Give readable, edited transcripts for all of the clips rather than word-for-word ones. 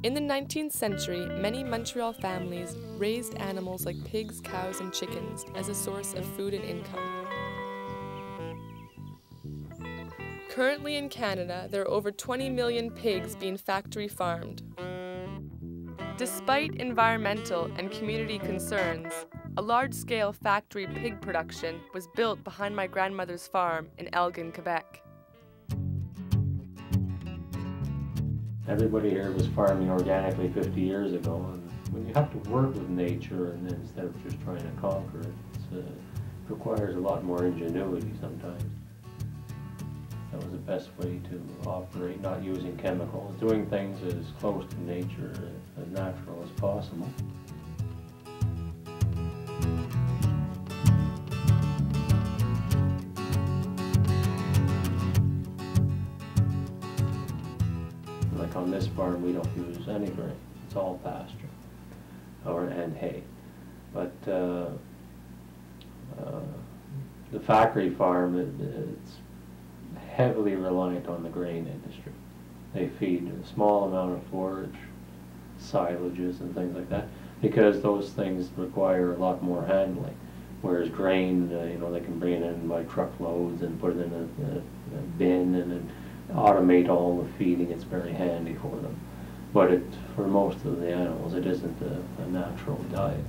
In the 19th century, many Montreal families raised animals like pigs, cows, and chickens as a source of food and income. Currently in Canada, there are over 20 million pigs being factory farmed. Despite environmental and community concerns, a large-scale factory pig production was built behind my grandmother's farm in Elgin, Quebec. Everybody here was farming organically 50 years ago, and when you have to work with nature and instead of just trying to conquer it, it requires a lot more ingenuity sometimes. That was the best way to operate, not using chemicals, doing things as close to nature, as natural as possible. Like on this farm, we don't use any grain. It's all pasture and hay. But the factory farm, it's heavily reliant on the grain industry. They feed a small amount of forage, silages and things like that, because those things require a lot more handling. Whereas grain, they can bring it in by truckloads and put it in a bin and then automate all the feeding. It's very handy for them. But for most of the animals, it isn't a natural diet.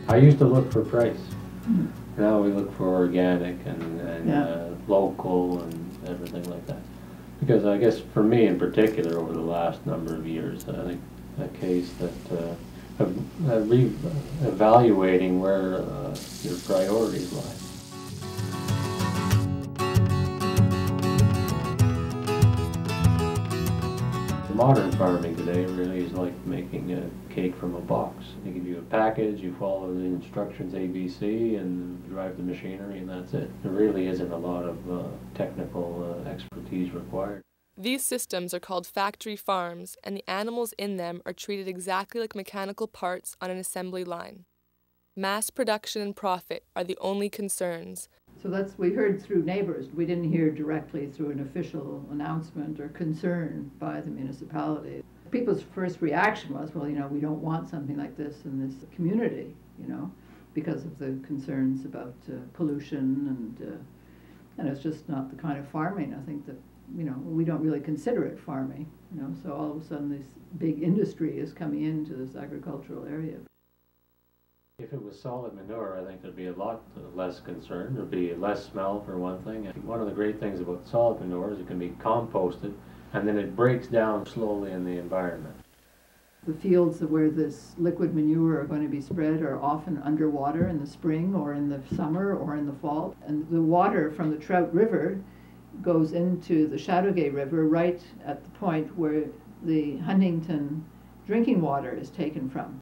I used to look for price. Now we look for organic and local and everything like that. Because I guess for me in particular, over the last number of years, I think a case that evaluating where your priorities lie. Modern farming today really is like making a cake from a box. They give you a package, you follow the instructions ABC and drive the machinery, and that's it. There really isn't a lot of technical expertise required. These systems are called factory farms, and the animals in them are treated exactly like mechanical parts on an assembly line. Mass production and profit are the only concerns. So we heard through neighbors. We didn't hear directly through an official announcement or concern by the municipality. People's first reaction was, well, we don't want something like this in this community, because of the concerns about pollution and it's just not the kind of farming, I think, that, we don't really consider it farming, so all of a sudden this big industry is coming into this agricultural area. If it was solid manure, I think there'd be a lot less concern. There'd be less smell, for one thing. One of the great things about solid manure is it can be composted, and then it breaks down slowly in the environment. The fields where this liquid manure are going to be spread are often underwater in the spring or in the summer or in the fall. And the water from the Trout River goes into the Chateauguay River right at the point where the Huntington drinking water is taken from.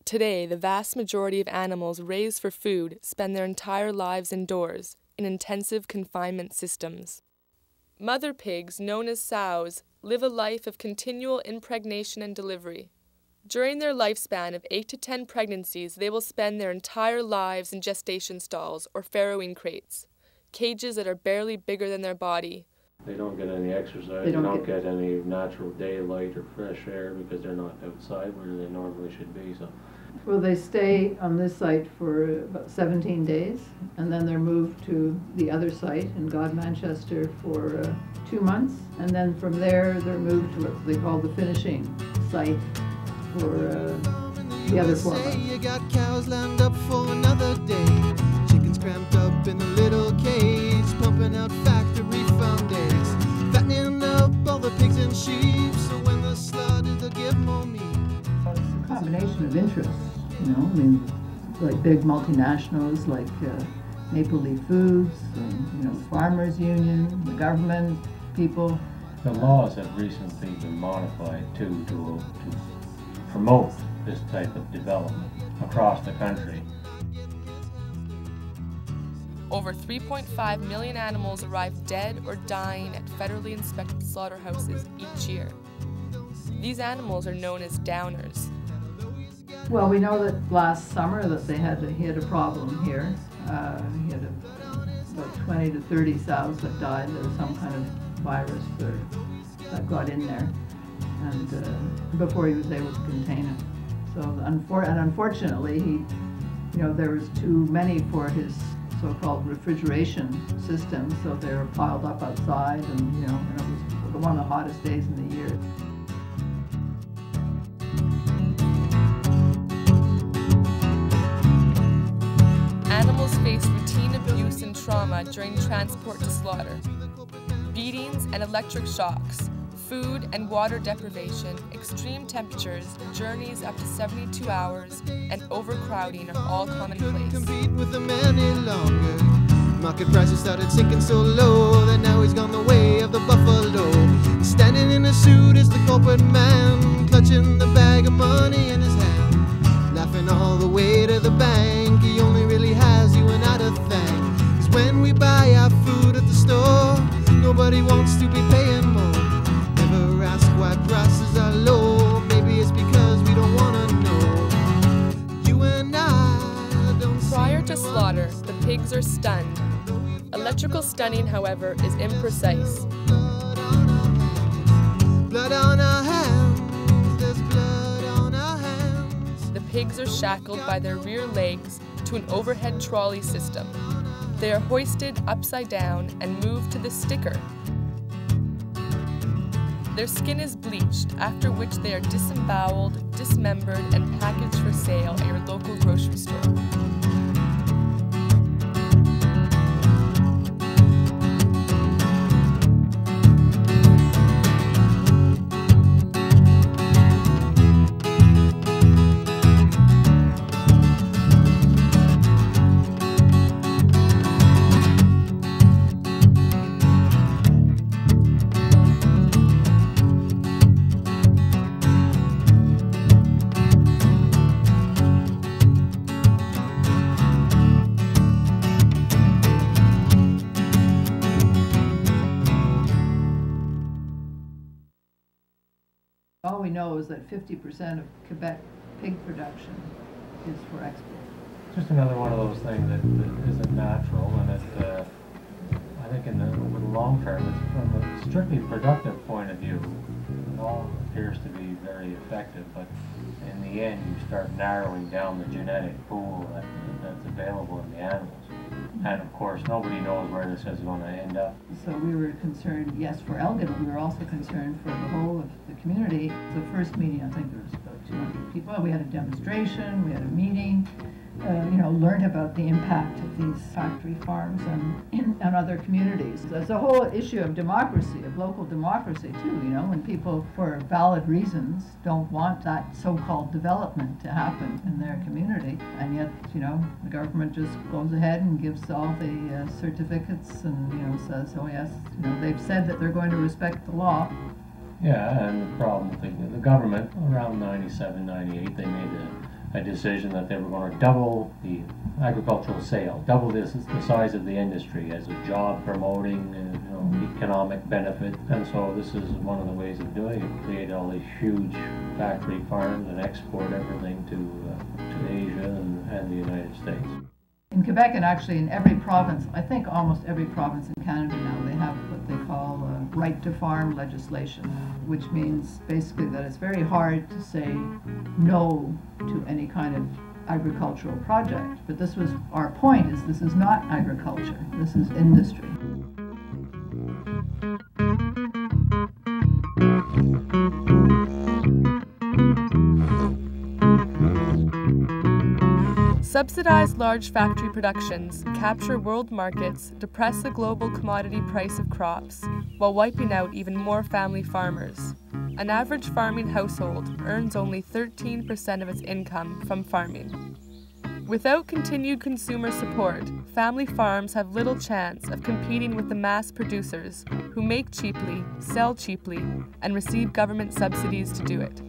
Today, the vast majority of animals raised for food spend their entire lives indoors, in intensive confinement systems. Mother pigs, known as sows, live a life of continual impregnation and delivery. During their lifespan of 8 to 10 pregnancies, they will spend their entire lives in gestation stalls or farrowing crates, cages that are barely bigger than their body. They don't get any exercise, they don't get any natural daylight or fresh air because they're not outside where they normally should be. So. Well, they stay on this site for about 17 days, and then they're moved to the other site in God Manchester for 2 months, and then from there they're moved to what they call the finishing site for the other 4 months. You got cows lined up for another day, chickens cramped up in a little cage, pumping out factory farm days, fattening up all the pigs and sheep, so when they're slaughtered they'll give more meat. It's a combination of interests, like big multinationals like Maple Leaf Foods, Farmers Union, the government, people. The laws have recently been modified too to promote this type of development across the country. Over 3.5 million animals arrive dead or dying at federally inspected slaughterhouses each year. These animals are known as downers. Well, we know that last summer that he had a problem here. He had about 20 to 30 sows that died. There was some kind of virus that got in there, and before he was able to contain it. So, unfortunately, there was too many for his so-called refrigeration system, so they were piled up outside, and it was one of the hottest days in the year. Animals face routine abuse and trauma during transport to slaughter. Beatings and electric shocks, food and water deprivation, extreme temperatures, journeys up to 72 hours, and overcrowding are all commonplace. Couldn't compete with the man any longer. Market prices started sinking so low that now he's gone the way of the buffalo. Standing in a suit is the corporate man, clutching the bag of money in his hand, laughing all the way to the bank. He only really has you and I to thank. 'Cause when we buy our food at the store, nobody wants to be paying more. Never ask why prices are low. Maybe it's because we don't want to know. You and I don't. Prior to slaughter, the pigs are stunned. Electrical stunning, however, is imprecise. Blood on our hands, there's blood on our hands. The pigs are shackled by their rear legs to an overhead trolley system. They are hoisted upside down and moved to the sticker. Their skin is bleached, after which they are disemboweled, dismembered, and packaged for sale at your local grocery store. All we know is that 50% of Quebec pig production is for export. Just another one of those things that isn't natural, and I think over the long term, it's from a strictly productive point of view, it all appears to be very effective, but in the end you start narrowing down the genetic pool that's available in the animals. And of course, nobody knows where this is going to end up. So we were concerned, yes, for Elgin, but we were also concerned for the whole of the community. The first meeting, I think there was about 200 people. We had a demonstration, we had a meeting, learned about the impact of these factory farms and other communities. There's a whole issue of democracy, of local democracy too, when people, for valid reasons, don't want that so-called development to happen in their community. And yet, the government just goes ahead and gives all the certificates and, says, oh yes, they've said that they're going to respect the law. Yeah, and the problem with the government, around 97, 98, they made a decision that they were going to double the agricultural sale, double the size of the industry as a job promoting, economic benefit. And so this is one of the ways of doing it, create all these huge factory farms and export everything to Asia and the United States. In Quebec, and actually in every province, I think almost every province in Canada now, they have what they call right to farm legislation, which means basically that it's very hard to say no to any kind of agricultural project. But this was our point, is this is not agriculture, this is industry. Subsidized large factory productions capture world markets, depress the global commodity price of crops, while wiping out even more family farmers. An average farming household earns only 13% of its income from farming. Without continued consumer support, family farms have little chance of competing with the mass producers who make cheaply, sell cheaply, and receive government subsidies to do it.